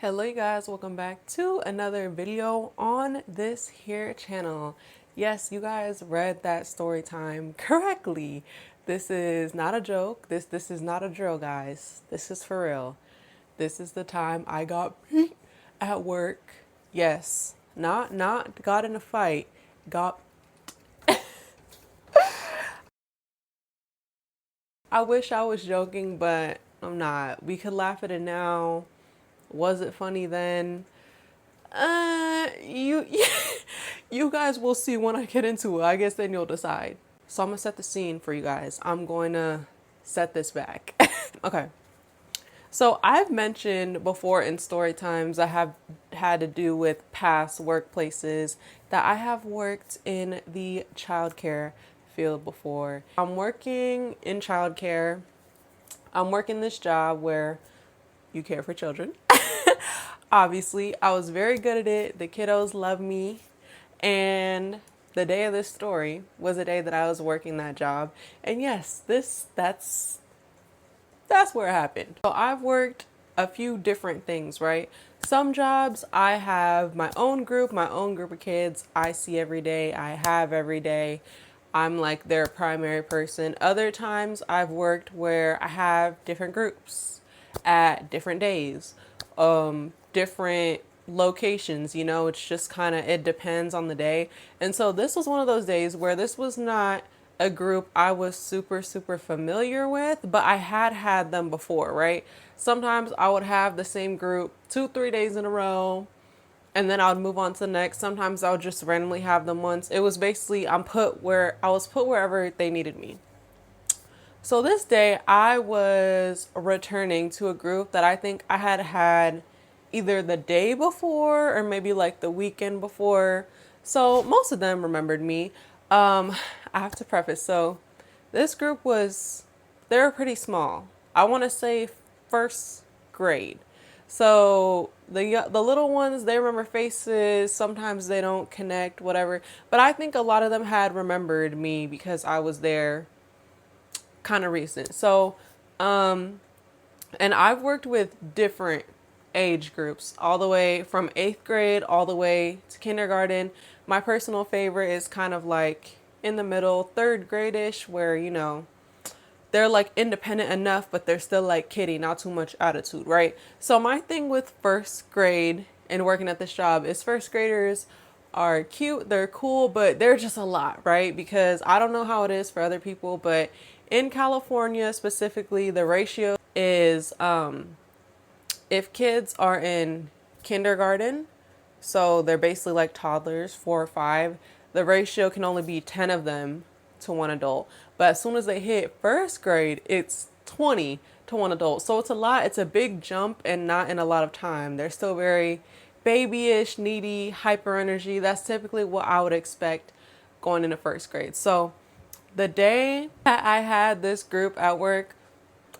Hello you guys, welcome back to another video on this here channel. Yes, you guys read that story time correctly. This is not a joke. This is not a drill, guys. This is for real. This is the time I got beat at work. Yes, not got in a fight. Got I wish I was joking, but I'm not. We could laugh at it now. Was it funny then? You you guys will see when I get into it. I guess then you'll decide. So I'm gonna set the scene for you guys. I'm going to set this back. Okay. So I've mentioned before in story times I have had to do with past workplaces that I have worked in the childcare field before. I'm working in childcare. I'm working this job where you care for children. Obviously, I was very good at it. The kiddos love me. And the day of this story was the day that I was working that job. And yes, that's where it happened. So I've worked a few different things, right? Some jobs I have my own group of kids I see every day, I have every day. I'm like their primary person. Other times I've worked where I have different groups at different days, different locations, it's just kind of, it depends on the day. And so this was one of those days where this was not a group I was super familiar with, but I had them before, right? Sometimes I would have the same group 2-3 days in a row, and then I would move on to the next. Sometimes I would just randomly have them once. It was basically I was put wherever they needed me. So this day I was returning to a group that I think I had either the day before or maybe like the weekend before. So most of them remembered me. I have to preface. So this group they were pretty small. I want to say first grade. So the little ones, they remember faces. Sometimes they don't connect, whatever. But I think a lot of them had remembered me because I was there kind of recent. So, and I've worked with different age groups, all the way from 8th grade all the way to kindergarten. My personal favorite is kind of like in the middle, 3rd grade-ish, where, they're like independent enough, but they're still like kiddie, not too much attitude, right? So my thing with 1st grade and working at this job is 1st graders are cute, they're cool, but they're just a lot, right? Because I don't know how it is for other people, but in California specifically, the ratio is if kids are in kindergarten, so they're basically like toddlers, 4 or 5, the ratio can only be 10 of them to 1 adult. But as soon as they hit 1st grade, it's 20 to 1 adult. So it's a lot. It's a big jump and not in a lot of time. They're still very babyish, needy, hyper energy. That's typically what I would expect going into 1st grade. So the day that I had this group at work,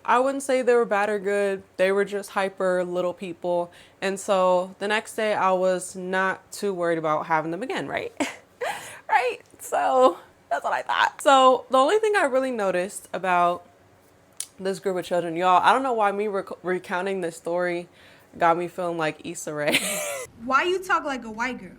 I wouldn't say they were bad or good. They were just hyper little people. And so the next day I was not too worried about having them again, right? Right? So that's what I thought. So the only thing I really noticed about this group of children, y'all, I don't know why me recounting this story got me feeling like Issa Rae. Why you talk like a white girl?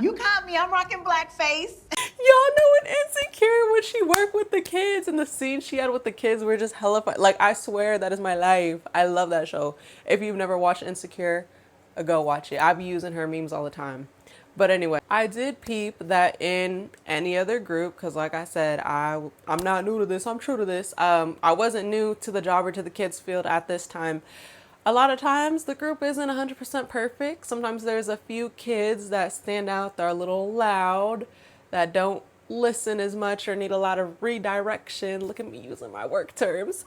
You caught me. I'm rocking blackface. Y'all know in Insecure when she worked with the kids and the scenes she had with the kids were just hella fun. Like, I swear that is my life. I love that show. If you've never watched Insecure, go watch it. I be using her memes all the time. But anyway, I did peep that in any other group, because like I said, I'm not new to this. I'm true to this. I wasn't new to the job or to the kids field at this time. A lot of times the group isn't 100% perfect. Sometimes there's a few kids that stand out. They're a little loud, that don't listen as much or need a lot of redirection. Look at me using my work terms.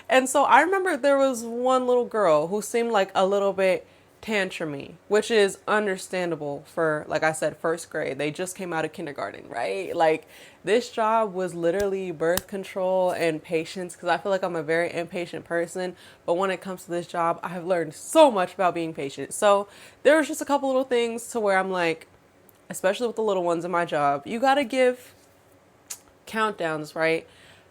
And so I remember there was one little girl who seemed like a little bit tantrumy, which is understandable for, like I said, 1st grade. They just came out of kindergarten, right? Like, this job was literally birth control and patience, because I feel like I'm a very impatient person. But when it comes to this job, I have learned so much about being patient. So there was just a couple little things to where I'm like, especially with the little ones in my job, you got to give countdowns, right?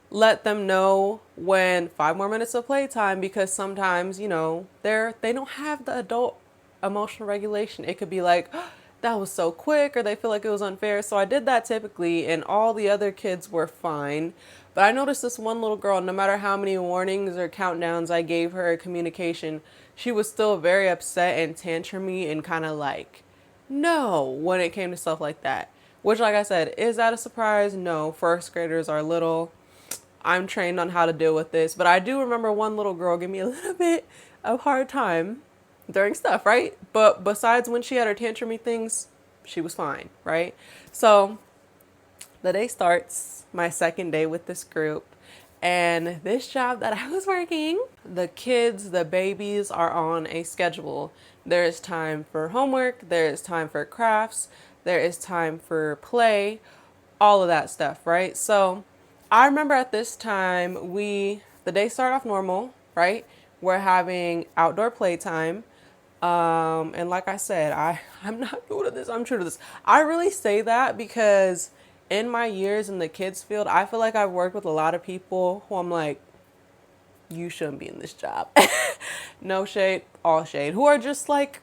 let them know when 5 more minutes of playtime, because sometimes, they don't have the adult emotional regulation. It could be like, "Oh, that was so quick," or they feel like it was unfair. So I did that typically, and all the other kids were fine. But I noticed this one little girl, no matter how many warnings or countdowns I gave her communication, she was still very upset and tantrumy and kind of like, no, when it came to stuff like that. Which, like I said, is that a surprise? No, first graders are little. I'm trained on how to deal with this. But I do remember one little girl give me a little bit of hard time during stuff, right? But besides when she had her tantrumy things, she was fine, right? So the day starts, my second day with this group. And this job that I was working, the kids, the babies are on a schedule. There is time for homework, there is time for crafts, there is time for play, all of that stuff, right? So I remember at this time, the day started off normal, right? We're having outdoor playtime. And like I said, I'm not new to this. I'm true to this. I really say that because in my years in the kids field, I feel like I've worked with a lot of people who I'm like, you shouldn't be in this job. No shade, all shade. Who are just like,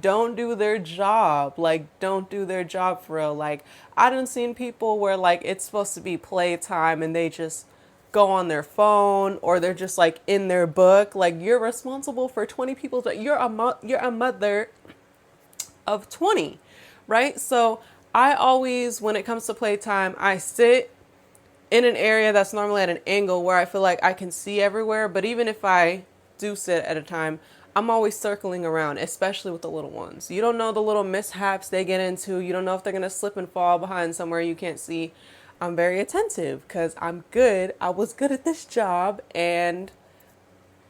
don't do their job. Like, don't do their job for real. Like, I done seen people where like it's supposed to be playtime and they just go on their phone, or they're just like in their book. Like, you're responsible for 20 people. You're a mother of 20, right? So I always, when it comes to playtime, I sit in an area that's normally at an angle where I feel like I can see everywhere. But even if I do sit at a time, I'm always circling around, especially with the little ones. You don't know the little mishaps they get into. You don't know if they're going to slip and fall behind somewhere you can't see. I'm very attentive because I'm good. I was good at this job, and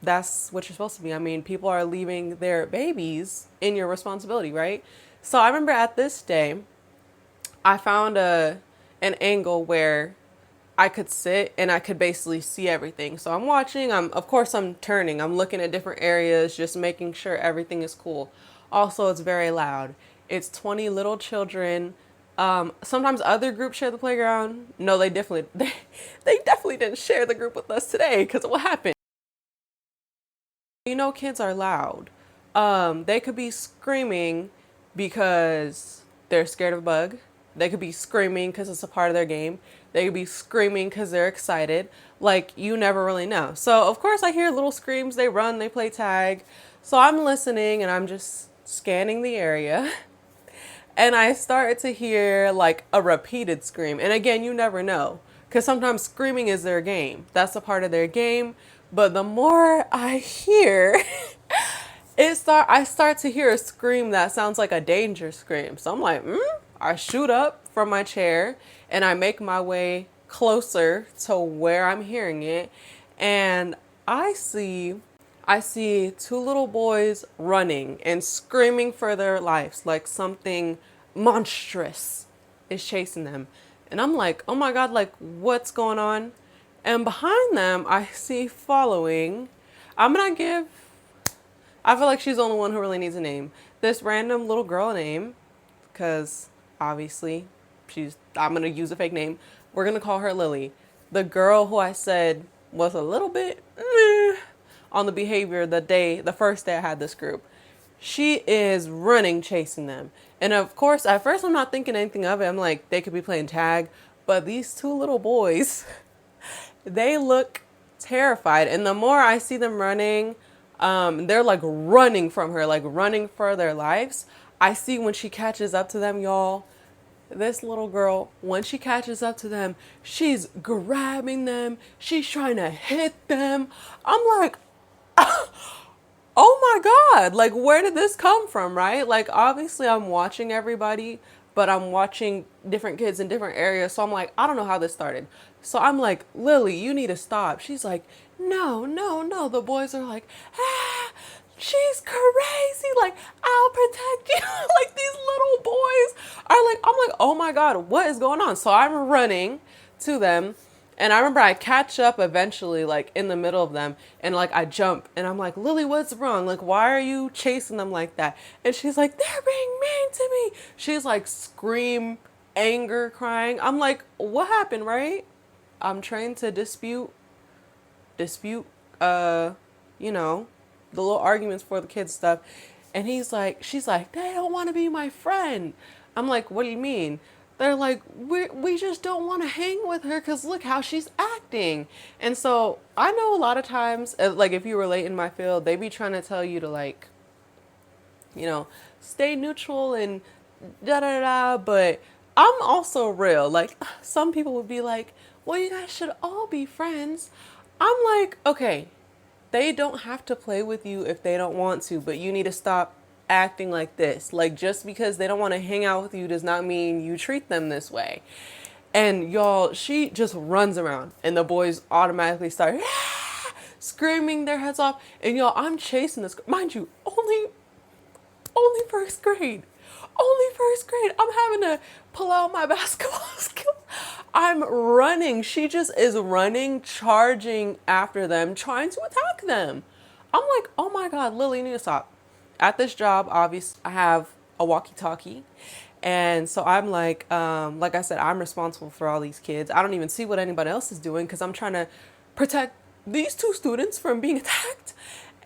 that's what you're supposed to be. I mean, people are leaving their babies in your responsibility, right? So I remember at this day, I found an angle where I could sit and I could basically see everything. So I'm watching, of course I'm turning, I'm looking at different areas, just making sure everything is cool. Also, it's very loud. It's 20 little children. Sometimes other groups share the playground. No, they definitely they definitely didn't share the group with us today, because what happened? Kids are loud. They could be screaming because they're scared of a bug. They could be screaming because it's a part of their game. They could be screaming because they're excited. Like, you never really know. So, of course, I hear little screams. They run, they play tag. So I'm listening and I'm just scanning the area. And I start to hear like a repeated scream. And again, you never know, because sometimes screaming is their game. That's a part of their game. But the more I hear, I start to hear a scream that sounds like a danger scream. So I'm like, I shoot up from my chair and I make my way closer to where I'm hearing it. And I see two little boys running and screaming for their lives, like something monstrous is chasing them. And I'm like, oh my God, like, what's going on? And behind them, I see following. I'm going to I feel like she's the only one who really needs a name. This random little girl name, because obviously I'm going to use a fake name. We're going to call her Lily. The girl who I said was a little bit on the behavior the first day I had this group. She is running, chasing them. And of course, at first I'm not thinking anything of it. I'm like, they could be playing tag. But these two little boys, they look terrified. And the more I see them running, they're like running from her, like running for their lives. I see when she catches up to them, y'all, this little girl, when she catches up to them, she's grabbing them. She's trying to hit them. I'm like, oh my God, like, where did this come from, right? Like, obviously I'm watching everybody, but I'm watching different kids in different areas. So I'm like, I don't know how this started. So I'm like, Lily, you need to stop. She's like, no, no, no. The boys are like, she's crazy. Like, I'll protect you. Like, these little boys are like, I'm like, oh my God, what is going on? So I'm running to them. And I remember I catch up eventually, like in the middle of them, and like I jump and I'm like, Lily, what's wrong? Like, why are you chasing them like that? And she's like, they're being mean to me. She's like anger crying. I'm like, what happened, right? I'm trained to dispute, you know, the little arguments for the kids stuff. And she's like, they don't want to be my friend. I'm like, what do you mean? They're like, we just don't want to hang with her because look how she's acting. And so I know a lot of times, like if you relate in my field, they be trying to tell you to like, you know, stay neutral and da da da. But I'm also real. Like some people would be like, well, you guys should all be friends. I'm like, okay, they don't have to play with you if they don't want to, but you need to stop acting like this. Like just because they don't want to hang out with you does not mean you treat them this way. And y'all, she just runs around and the boys automatically start screaming their heads off. And y'all, I'm chasing this, mind you, only first grade. Only first grade. I'm having to pull out my basketball skills. I'm running. She just is running, charging after them, trying to attack them. I'm like, oh my God, Lily, you need to stop. At this job, obviously, I have a walkie-talkie. And so I'm like I said, I'm responsible for all these kids. I don't even see what anybody else is doing because I'm trying to protect these two students from being attacked.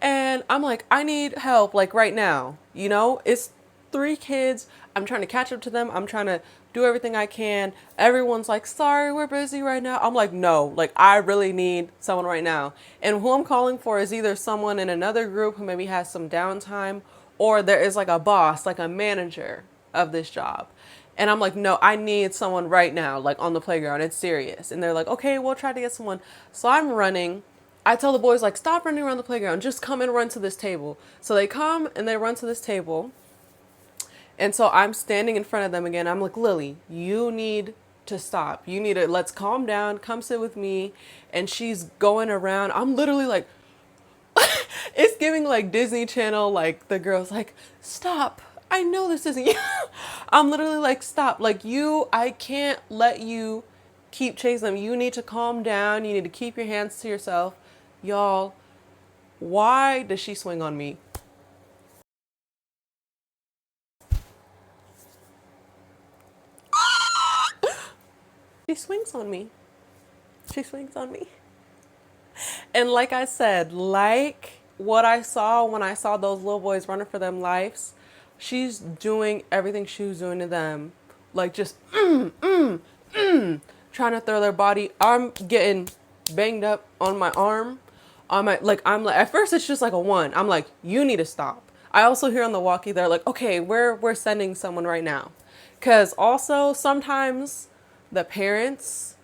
And I'm like, I need help like right now. You know, it's 3 kids. I'm trying to catch up to them. I'm trying to do everything I can. Everyone's like, sorry, we're busy right now. I'm like, no, like I really need someone right now. And who I'm calling for is either someone in another group who maybe has some downtime, or there is like a boss, like a manager of this job. And I'm like, no, I need someone right now, like on the playground. It's serious. And they're like, okay, we'll try to get someone. So I'm running. I tell the boys, like, stop running around the playground. Just come and run to this table. So they come and they run to this table. And so I'm standing in front of them again. I'm like, Lily, you need to stop. You need to, let's calm down. Come sit with me. And she's going around. I'm literally like, it's giving like Disney Channel, like the girl's like, stop. I know this isn't you. I'm literally like, stop. Like I can't let you keep chasing them. You need to calm down. You need to keep your hands to yourself. Y'all, why does she swing on me? She swings on me. She swings on me. And like I said, like what I saw when I saw those little boys running for them lives, she's doing everything she was doing to them. Like just, trying to throw their body. I'm getting banged up on my arm. I'm like, at first it's just like a 1. I'm like, you need to stop. I also hear on the walkie, they're like, okay, we're sending someone right now. Cause also sometimes the parents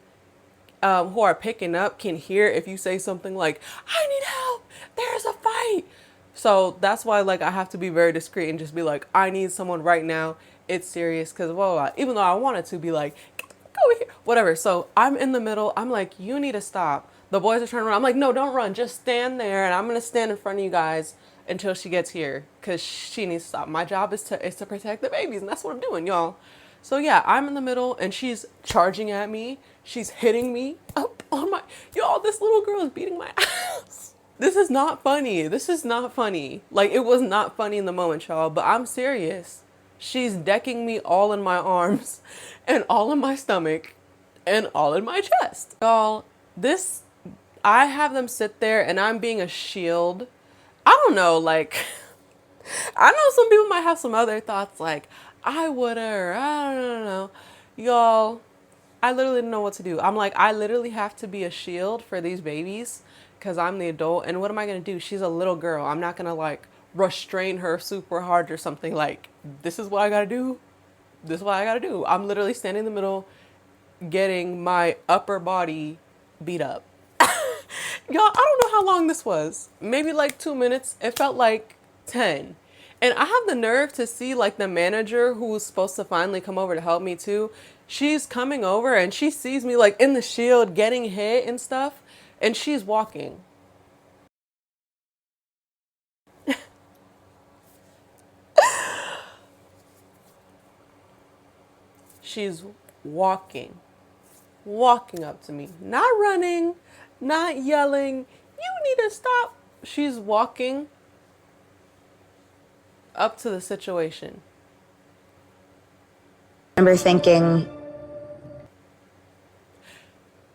who are picking up can hear if you say something like, I need help, there's a fight. So that's why like I have to be very discreet and just be like, I need someone right now. It's serious. Cause even though I wanted to be like, get the fuck over here, whatever. So I'm in the middle. I'm like, you need to stop. The boys are turning around. I'm like, no, don't run. Just stand there. And I'm going to stand in front of you guys until she gets here. Cause she needs to stop. My job is to protect the babies. And that's what I'm doing, y'all. So yeah, I'm in the middle and she's charging at me. She's hitting me up on y'all, this little girl is beating my ass. This is not funny. This is not funny. Like it was not funny in the moment, y'all, but I'm serious. She's decking me all in my arms and all in my stomach and all in my chest. Y'all, I have them sit there and I'm being a shield. I don't know, like, I know some people might have some other thoughts like, I would've, or I don't know. Y'all, I literally didn't know what to do. I'm like, I literally have to be a shield for these babies because I'm the adult. And what am I going to do? She's a little girl. I'm not going to like restrain her super hard or something. Like, this is what I got to do. This is what I got to do. I'm literally standing in the middle getting my upper body beat up. Y'all, I don't know how long this was. Maybe like 2 minutes. It felt like 10. And I have the nerve to see like the manager who was supposed to finally come over to help me too. She's coming over and she sees me like in the shield getting hit and stuff. And she's walking. She's walking up to me, not running, not yelling, you need to stop. She's walking up to the situation. I remember thinking,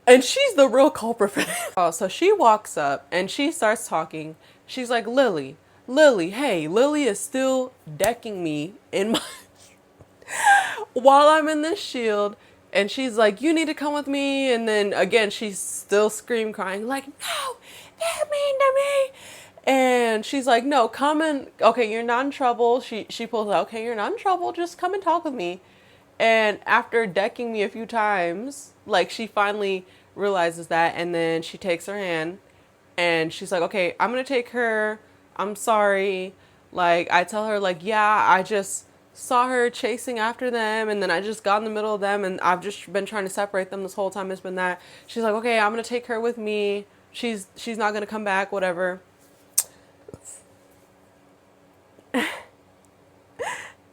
And she's the real culprit for that. Oh, so she walks up and she starts talking. She's like, Lily, hey, Lily is still decking me in my while I'm in this shield. And she's like, you need to come with me. And then again, she's still crying, like, no, they're mean to me. And she's like, no, come and, okay, you're not in trouble. She pulls out, okay, you're not in trouble. Just come and talk with me. And after decking me a few times, like, she finally realizes that. And then she takes her hand and she's like, okay, I'm going to take her. I'm sorry. Like, I tell her, like, yeah, I just saw her chasing after them, and then I just got in the middle of them, and I've just been trying to separate them this whole time. It's been that. She's like, okay, I'm gonna take her with me. She's not gonna come back, whatever.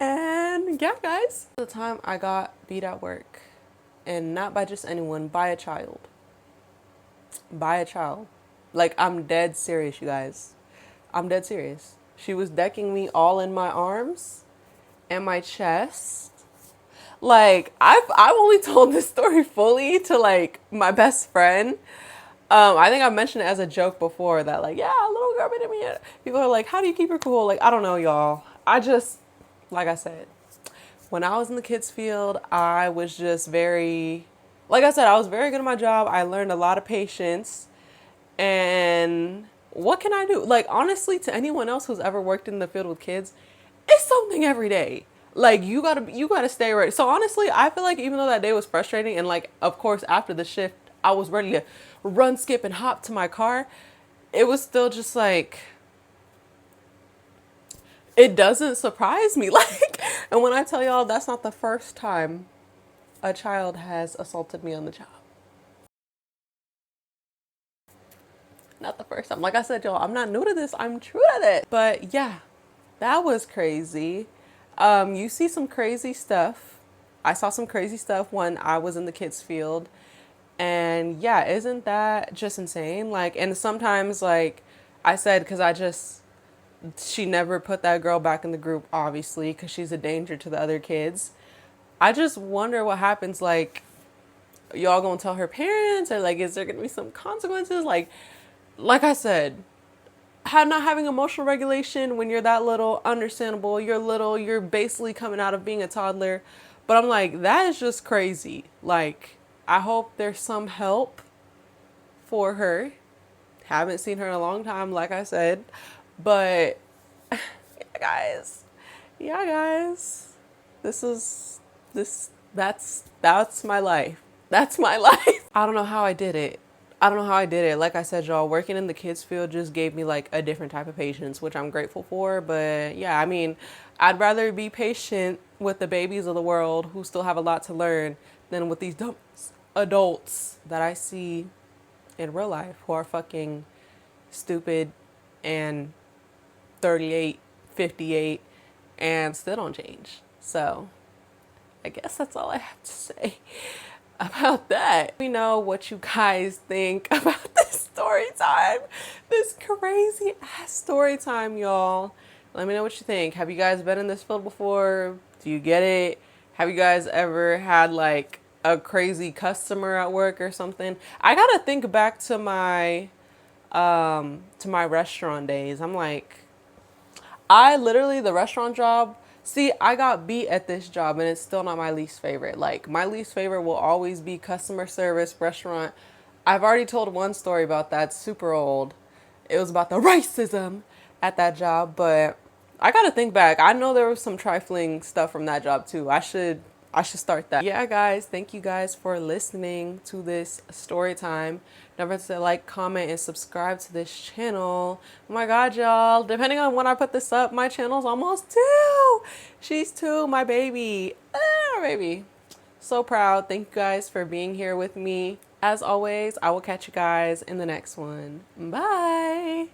And yeah, guys, the time I got beat at work, and not by just anyone, by a child. By a child. Like, I'm dead serious, you guys. I'm dead serious. She was decking me all in my arms and my chest. Like, I've only told this story fully to, like, my best friend. I think I mentioned it as a joke before that, like, yeah, a little girl bit me. People are like, how do you keep her cool? Like, I don't know, y'all. I just, like I said, when I was in the kids field, I was just very, like I said, I was very good at my job. I learned a lot of patience. And what can I do? Like, honestly, to anyone else who's ever worked in the field with kids, it's something every day. Like, you gotta stay ready. So honestly, I feel like even though that day was frustrating, and like, of course, after the shift, I was ready to run, skip, and hop to my car, it was still just like, it doesn't surprise me. Like, and when I tell y'all, that's not the first time a child has assaulted me on the job. Not the first time. Like I said, y'all, I'm not new to this. I'm true to this. But yeah, that was crazy. You see some crazy stuff. I saw some crazy stuff when I was in the kids field. And yeah, isn't that just insane? Like, and sometimes, like I said, because she never put that girl back in the group, obviously, because she's a danger to the other kids. I just wonder what happens, like, y'all gonna tell her parents, or like, is there gonna be some consequences? Like I said, not having emotional regulation when you're that little, understandable. You're little, you're basically coming out of being a toddler. But I'm like, that is just crazy. Like, I hope there's some help for her. Haven't seen her in a long time, like I said. But yeah, guys, that's my life. That's my life. I don't know how I did it. Like I said, y'all, working in the kids field just gave me like a different type of patience, which I'm grateful for. But yeah, I mean, I'd rather be patient with the babies of the world who still have a lot to learn than with these dumb adults that I see in real life who are fucking stupid and 38, 58 and still don't change. So I guess that's all I have to say about that. Let me know what you guys think about this story time. This crazy ass story time, y'all. Let me know what you think. Have you guys been in this field before? Do you get it? Have you guys ever had like a crazy customer at work or something? I gotta think back to my restaurant days. I'm like, the restaurant job, see, I got beat at this job and it's still not my least favorite. Like, my least favorite will always be customer service, restaurant. I've already told one story about that, super old. It was about the racism at that job, but I gotta think back. I know there was some trifling stuff from that job too. I should start that. Yeah, guys, thank you guys for listening to this story time. Don't forget to like, comment, and subscribe to this channel. Oh my God, y'all. Depending on when I put this up, my channel's almost 2. She's 2, my baby. My baby. So proud. Thank you guys for being here with me. As always, I will catch you guys in the next one. Bye.